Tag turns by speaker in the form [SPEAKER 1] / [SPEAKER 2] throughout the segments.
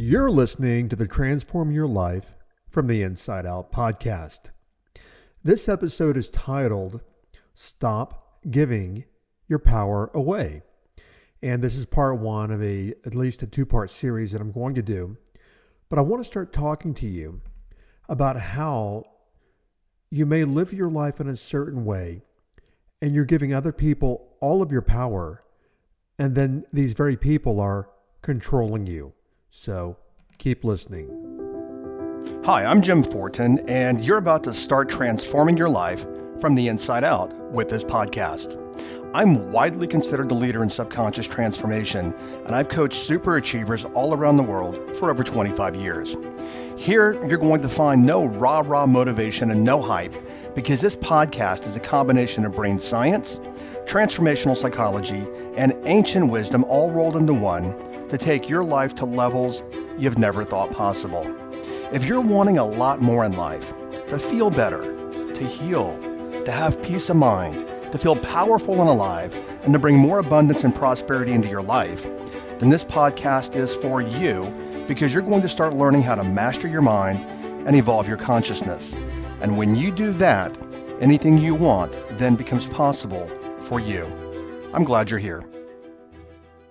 [SPEAKER 1] You're listening to the Transform Your Life from the Inside Out podcast. This episode is titled, Stop Giving Your Power Away. And this is part one of at least a two-part series that I'm going to do. But I want to start talking to you about how you may live your life in a certain way and you're giving other people all of your power, and then these very people are controlling you. So keep listening.
[SPEAKER 2] Hi, I'm Jim Fortin, and you're about to start transforming your life from the inside out with this podcast. I'm widely considered the leader in subconscious transformation, and I've coached super achievers all around the world for over 25 years. Here, you're going to find no rah-rah motivation and no hype, because this podcast is a combination of brain science, transformational psychology, and ancient wisdom all rolled into one to take your life to levels you've never thought possible. If you're wanting a lot more in life, to feel better, to heal, to have peace of mind, to feel powerful and alive, and to bring more abundance and prosperity into your life, then this podcast is for you, because you're going to start learning how to master your mind and evolve your consciousness. And when you do that, anything you want then becomes possible for you. I'm glad you're here.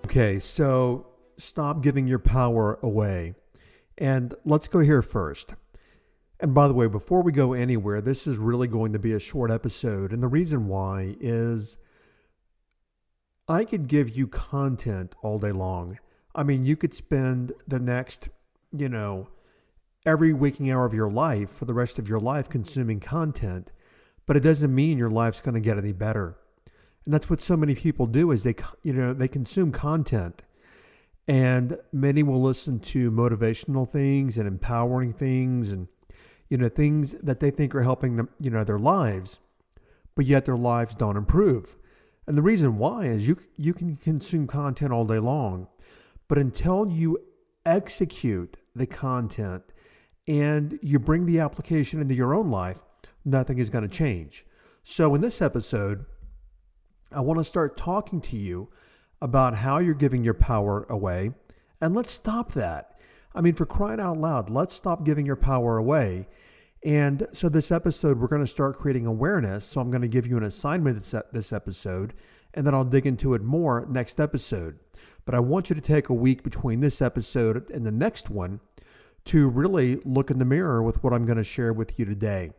[SPEAKER 1] Okay, so stop giving your power away. And let's go here first. And by the way, before we go anywhere, this is really going to be a short episode. And the reason why is I could give you content all day long. I mean, you could spend the next, every waking hour of your life for the rest of your life consuming content, but it doesn't mean your life's going to get any better. And that's what so many people do is they consume content. And many will listen to motivational things and empowering things and, things that they think are helping them, their lives, but yet their lives don't improve. And the reason why is you can consume content all day long, but until you execute the content and you bring the application into your own life, nothing is going to change. So in this episode, I want to start talking to you about how you're giving your power away. And let's stop that. I mean, for crying out loud, let's stop giving your power away. And so this episode, we're going to start creating awareness. So I'm going to give you an assignment this episode, and then I'll dig into it more next episode. But I want you to take a week between this episode and the next one to really look in the mirror with what I'm going to share with you today.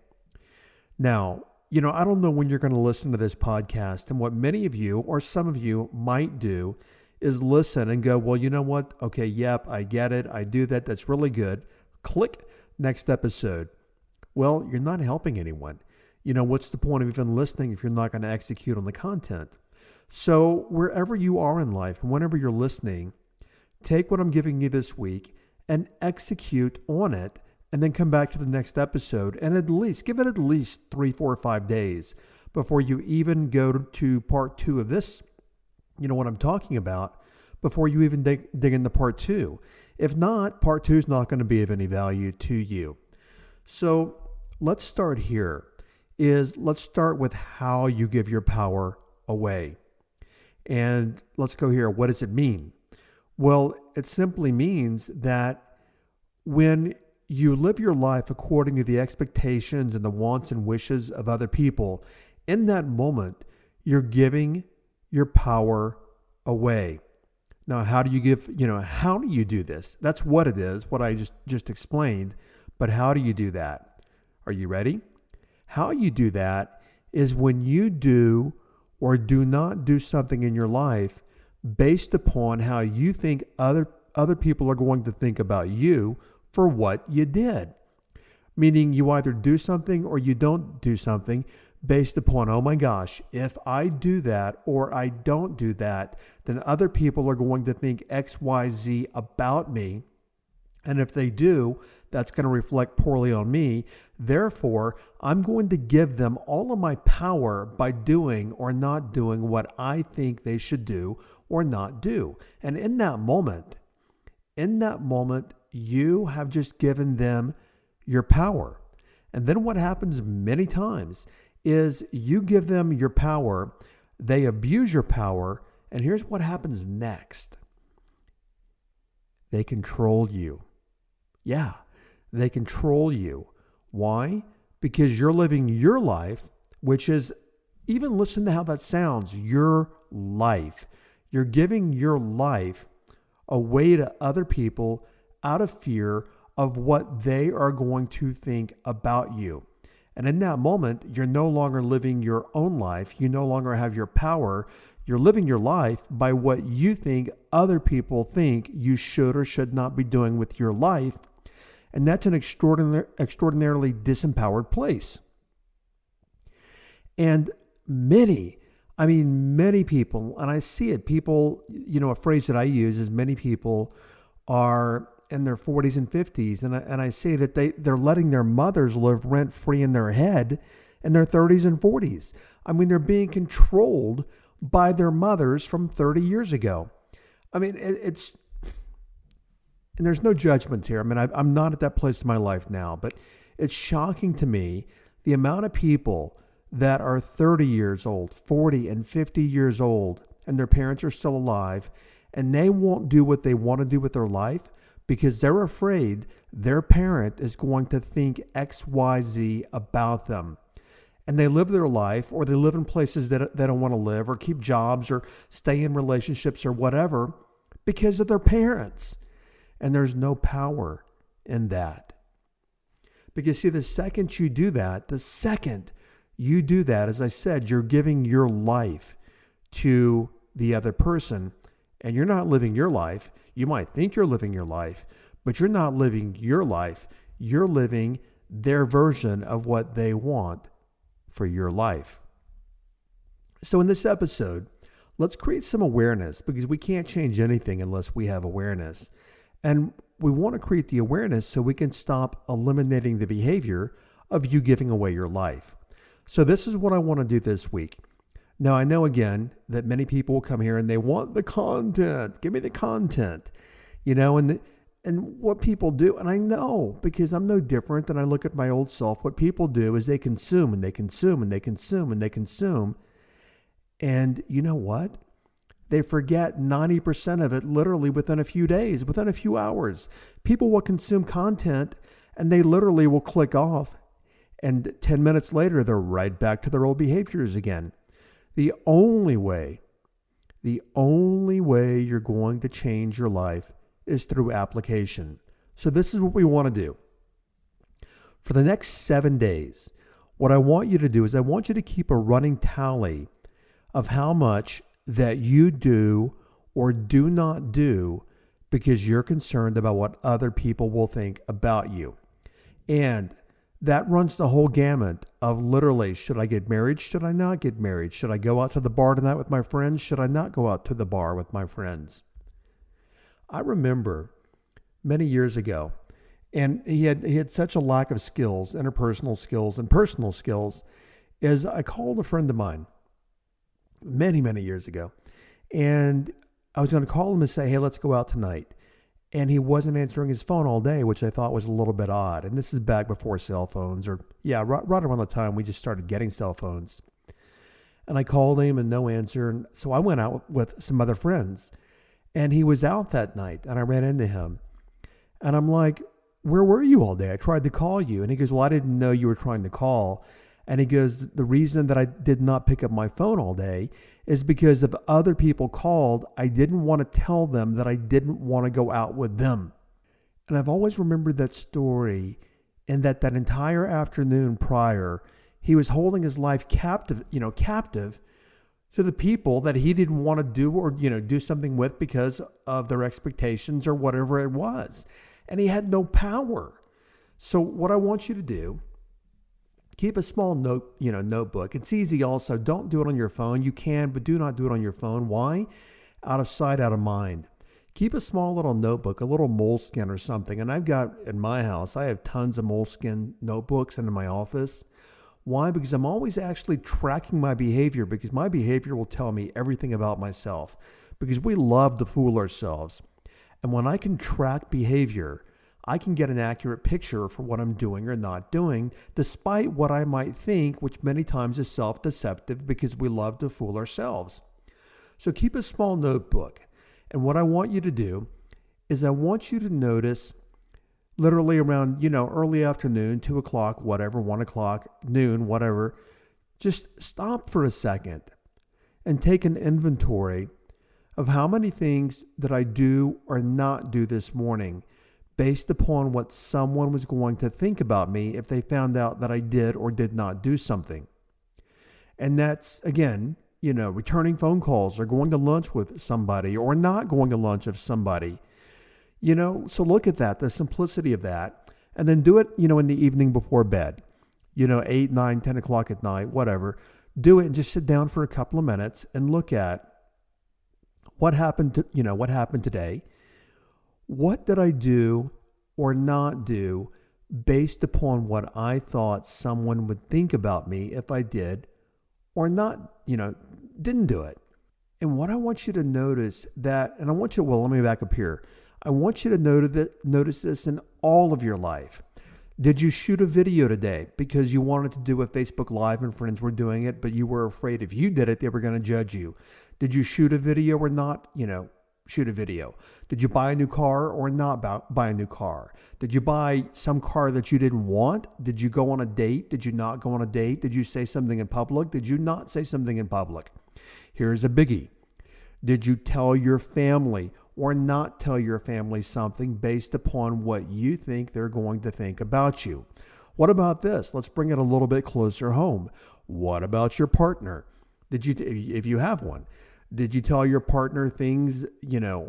[SPEAKER 1] Now, I don't know when you're going to listen to this podcast, and what many of you or some of you might do is listen and go, well, you know what? Okay, yep, I get it. I do that. That's really good. Click next episode. Well, you're not helping anyone. What's the point of even listening if you're not going to execute on the content? So wherever you are in life, and whenever you're listening, take what I'm giving you this week and execute on it. And then come back to the next episode and give it at least 3, 4, 5 days before you even go to part 2 of this, what I'm talking about, before you even dig into part 2. If not, part 2 is not going to be of any value to you. So let's start here. Let's start with how you give your power away. And let's go here. What does it mean? Well, it simply means that when you live your life according to the expectations and the wants and wishes of other people, in that moment, you're giving your power away. Now, how do you do this? That's what it is, what I just explained. But how do you do that? Are you ready? How you do that is when you do or do not do something in your life based upon how you think other people are going to think about you for what you did. Meaning you either do something or you don't do something based upon, oh my gosh, if I do that or I don't do that, then other people are going to think X, Y, Z about me. And if they do, that's going to reflect poorly on me. Therefore, I'm going to give them all of my power by doing or not doing what I think they should do or not do. And in that moment, you have just given them your power. And then what happens many times is you give them your power, they abuse your power, and here's what happens next. They control you. Yeah, they control you. Why? Because you're living your life, which is, even listen to how that sounds, your life. You're giving your life away to other people out of fear of what they are going to think about you. And in that moment, you're no longer living your own life. You no longer have your power. You're living your life by what you think other people think you should or should not be doing with your life. And that's an extraordinarily disempowered place. And many people, and I see it, people, a phrase that I use is many people are in their 40s and 50s. And I say that they're letting their mothers live rent free in their head in their 30s and 40s. I mean, they're being controlled by their mothers from 30 years ago. I mean, it's, and there's no judgments here. I mean, I'm not at that place in my life now, but it's shocking to me the amount of people that are 30 years old, 40 and 50 years old, and their parents are still alive, and they won't do what they want to do with their life because they're afraid their parent is going to think X, Y, Z about them. And they live their life, or they live in places that they don't want to live, or keep jobs, or stay in relationships, or whatever, because of their parents. And there's no power in that. Because see, the second you do that, as I said, you're giving your life to the other person, and you're not living your life. You might think you're living your life, but you're not living your life. You're living their version of what they want for your life. So in this episode, let's create some awareness, because we can't change anything unless we have awareness. And we want to create the awareness so we can stop eliminating the behavior of you giving away your life. So this is what I want to do this week. Now, I know, again, that many people will come here and they want the content. Give me the content, and what people do. And I know, because I'm no different than I look at my old self. What people do is they consume and they consume and they consume and they consume. And you know what? They forget 90% of it literally within a few days, within a few hours. People will consume content and they literally will click off. And 10 minutes later, they're right back to their old behaviors again. The only way you're going to change your life is through application. So this is what we want to do. For the next 7 days, what I want you to do is I want you to keep a running tally of how much that you do or do not do because you're concerned about what other people will think about you. And that runs the whole gamut of literally, should I get married? Should I not get married? Should I go out to the bar tonight with my friends? Should I not go out to the bar with my friends? I remember many years ago, and he had such a lack of skills, interpersonal skills and personal skills, is I called a friend of mine many, many years ago, and I was going to call him and say, hey, let's go out tonight. And he wasn't answering his phone all day, which I thought was a little bit odd. And this is back before cell phones, right around the time we just started getting cell phones. And I called him and no answer. And so I went out with some other friends. And he was out that night, and I ran into him. And I'm like, where were you all day? I tried to call you. And he goes, well, I didn't know you were trying to call. And he goes, the reason that I did not pick up my phone all day is because if other people called, I didn't want to tell them that I didn't want to go out with them. And I've always remembered that story, and that entire afternoon prior, he was holding his life captive to the people that he didn't want to do or, do something with because of their expectations or whatever it was. And he had no power. So what I want you to do, keep a small notebook. It's easy also. Don't do it on your phone. You can, but do not do it on your phone. Why? Out of sight, out of mind. Keep a small little notebook, a little moleskin or something. And I've got, in my house, I have tons of moleskin notebooks in my office. Why? Because I'm always actually tracking my behavior, because my behavior will tell me everything about myself, because we love to fool ourselves. And when I can track behavior, I can get an accurate picture for what I'm doing or not doing, despite what I might think, which many times is self-deceptive because we love to fool ourselves. So keep a small notebook. And what I want you to do is I want you to notice literally around, early afternoon, 2 o'clock, whatever, 1 o'clock, noon, whatever, just stop for a second and take an inventory of how many things that I do or not do this morning based upon what someone was going to think about me if they found out that I did or did not do something. And that's, again, returning phone calls or going to lunch with somebody or not going to lunch with somebody. So look at that, the simplicity of that, and then do it, in the evening before bed, 8, 9, 10 o'clock at night, whatever. Do it and just sit down for a couple of minutes and look at what happened today. What did I do or not do based upon what I thought someone would think about me if I did or not, didn't do it? And what I want you to notice let me back up here. I want you to notice this in all of your life. Did you shoot a video today because you wanted to do a Facebook Live and friends were doing it, but you were afraid if you did it, they were going to judge you? Did you shoot a video or not, shoot a video? Did you buy a new car or not buy a new car? Did you buy some car that you didn't want? Did you go on a date? Did you not go on a date? Did you say something in public? Did you not say something in public? Here's a biggie. Did you tell your family or not tell your family something based upon what you think they're going to think about you? What about this? Let's bring it a little bit closer home. What about your partner? Did you, if you have one, did you tell your partner things,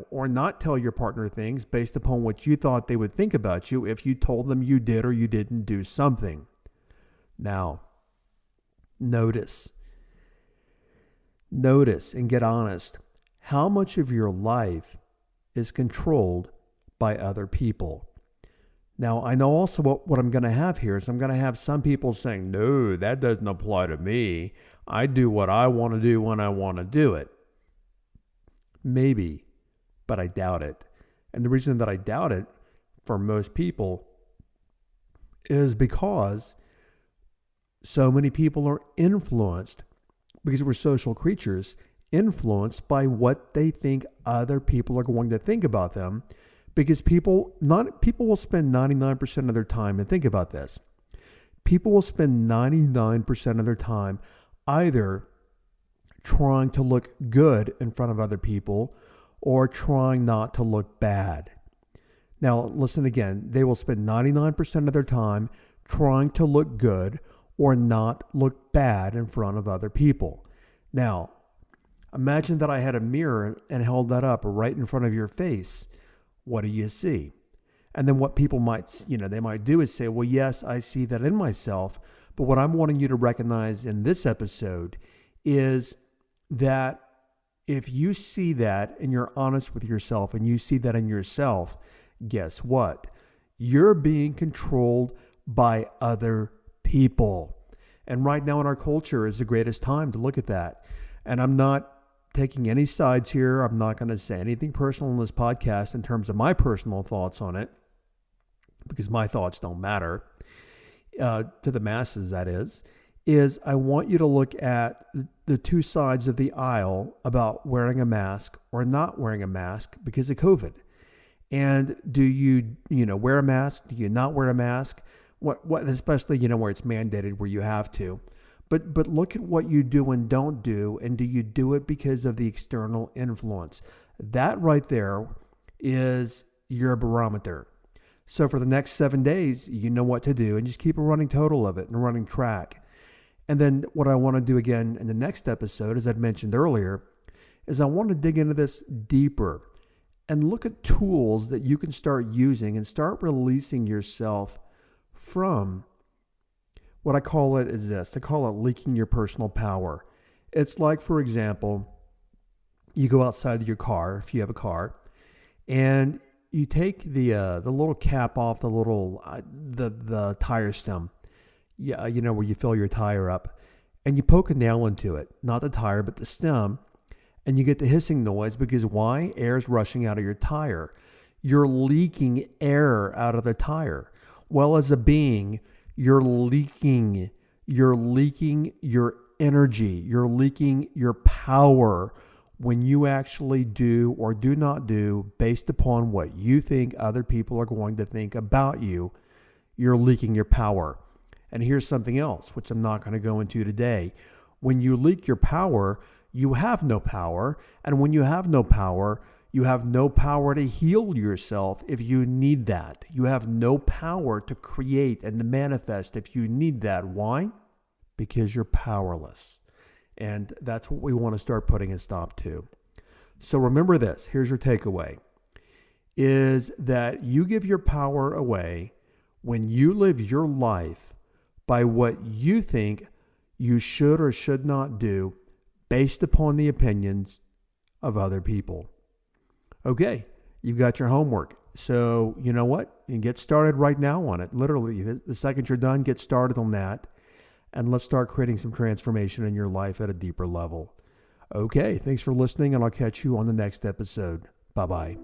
[SPEAKER 1] or not tell your partner things based upon what you thought they would think about you if you told them you did or you didn't do something? Now, notice and get honest. How much of your life is controlled by other people? Now, I know also what I'm going to have here is I'm going to have some people saying, no, that doesn't apply to me. I do what I want to do when I want to do it. Maybe, but I doubt it. And the reason that I doubt it for most people is because so many people are influenced, because we're social creatures, influenced by what they think other people are going to think about them, because people will spend 99% of their time, and think about this, people will spend 99% of their time either trying to look good in front of other people or trying not to look bad. Now, listen again, they will spend 99% of their time trying to look good or not look bad in front of other people. Now, imagine that I had a mirror and held that up right in front of your face. What do you see? And then what people might do is say, well, yes, I see that in myself. But what I'm wanting you to recognize in this episode is that if you see that and you're honest with yourself and you see that in yourself, guess what? You're being controlled by other people. And right now in our culture is the greatest time to look at that. And I'm not taking any sides here. I'm not going to say anything personal in this podcast in terms of my personal thoughts on it, because my thoughts don't matter to the masses, that is I want you to look at the two sides of the aisle about wearing a mask or not wearing a mask because of COVID. And do you wear a mask? Do you not wear a mask? What especially, where it's mandated, where you have to. But look at what you do and don't do, and do you do it because of the external influence? That right there is your barometer. So for the next 7 days, you know what to do, and just keep a running total of it and a running track. And then what I want to do again in the next episode, as I'd mentioned earlier, is I want to dig into this deeper and look at tools that you can start using and start releasing yourself from what I call it is this. I call it leaking your personal power. It's like, for example, you go outside your car, if you have a car, and you take the little cap off the tire stem, where you fill your tire up, and you poke a nail into it, not the tire, but the stem, and you get the hissing noise because why? Air's rushing out of your tire. You're leaking air out of the tire. Well, as a being, you're leaking your energy, you're leaking your power when you actually do or do not do based upon what you think other people are going to think about you, you're leaking your power. And here's something else, which I'm not going to go into today. When you leak your power, you have no power. And when you have no power, you have no power to heal yourself if you need that. You have no power to create and to manifest if you need that. Why? Because you're powerless. And that's what we want to start putting a stop to. So remember this. Here's your takeaway. Is that you give your power away when you live your life by what you think you should or should not do based upon the opinions of other people. Okay, you've got your homework. So you know what? You can get started right now on it. Literally, the second you're done, get started on that. And let's start creating some transformation in your life at a deeper level. Okay, thanks for listening, and I'll catch you on the next episode. Bye-bye.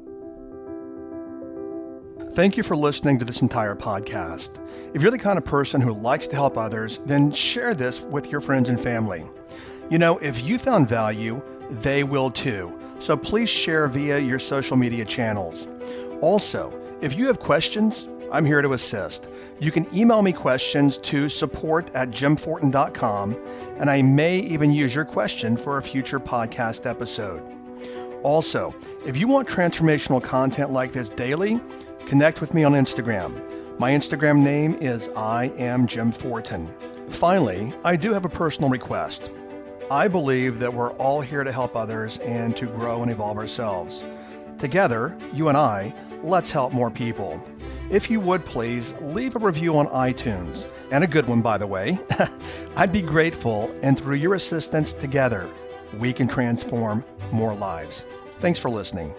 [SPEAKER 2] Thank you for listening to this entire podcast. If you're the kind of person who likes to help others, then share this with your friends and family. You know, if you found value, they will too. So please share via your social media channels. Also, if you have questions, I'm here to assist. You can email me questions to support@jimfortin.com, and I may even use your question for a future podcast episode. Also, if you want transformational content like this daily, connect with me on Instagram. My Instagram name is I am Jim Fortin. Finally, I do have a personal request. I believe that we're all here to help others and to grow and evolve ourselves. Together, you and I, let's help more people. If you would please leave a review on iTunes, and a good one, by the way. I'd be grateful, and through your assistance together, we can transform more lives. Thanks for listening.